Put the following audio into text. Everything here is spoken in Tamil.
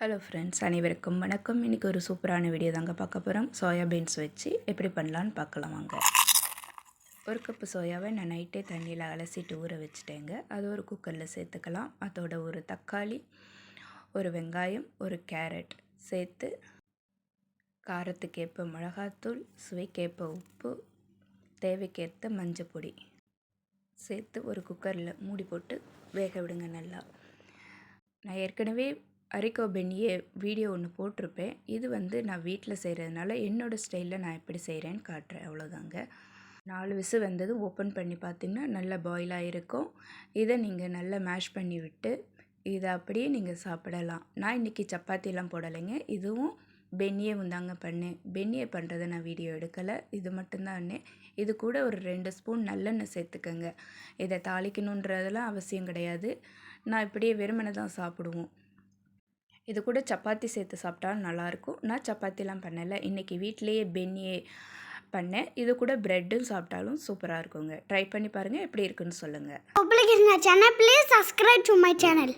ஹலோ ஃப்ரெண்ட்ஸ், அனைவருக்கும் வணக்கம். இன்றைக்கி ஒரு சூப்பரான வீடியோ தாங்க பார்க்க போகிறோம். சோயா பீன்ஸ் வச்சு எப்படி பண்ணலான்னு பார்க்கலாம் வாங்க. ஒரு கப்பு சோயாவை நான் நைட்டே தண்ணியில் அலசிட்டு ஊற வச்சுட்டேங்க. அது ஒரு குக்கரில் சேர்த்துக்கலாம். அதோட ஒரு தக்காளி, ஒரு வெங்காயம், ஒரு கேரட் சேர்த்து காரத்துக்கேற்ப மிளகாத்தூள், சுவைக்கேற்ப உப்பு, தேவைக்கேற்ற மஞ்சள் பொடி சேர்த்து ஒரு குக்கரில் மூடி போட்டு வேக விடுங்க நல்லா. நான் ஏற்கனவே அரிக்கோ பென்னியே வீடியோ ஒன்று போட்டிருப்பேன். இது நான் வீட்டில் செய்கிறதுனால என்னோடய ஸ்டைலில் நான் எப்படி செய்கிறேன்னு காட்டுறேன், அவ்வளோதாங்க. 4 விசில் வந்ததும் ஓப்பன் பண்ணி பார்த்திங்கன்னா நல்லா பாயில் ஆகிருக்கும். இதை நீங்கள் நல்லா மேஷ் பண்ணி விட்டு இதை அப்படியே நீங்கள் சாப்பிடலாம். நான் இன்றைக்கி சப்பாத்திலாம் போடலைங்க. இதுவும் பென்னியேவும் தாங்க பண்ணேன். பென்னியே பண்ணுறதை நான் வீடியோ எடுக்கலை, இது மட்டும்தான். இது கூட ஒரு 2 ஸ்பூன் நல்லெண்ணெய் சேர்த்துக்கங்க. இதை தாளிக்கணுன்றதெல்லாம் அவசியம் கிடையாது. நான் இப்படியே வெறுமனை தான் சாப்பிடுவோம். இது கூட சப்பாத்தி சேர்த்து சாப்பிட்டாலும் நல்லாயிருக்கும். நான் சப்பாத்திலாம் பண்ணலை, இன்றைக்கி வீட்டிலையே பென்னியே பண்ணேன். இது கூட ப்ரெட்டும் சாப்பிட்டாலும் சூப்பராக இருக்குங்க. ட்ரை பண்ணி பாருங்கள், எப்படி இருக்குன்னு சொல்லுங்கள். Please subscribe to my channel.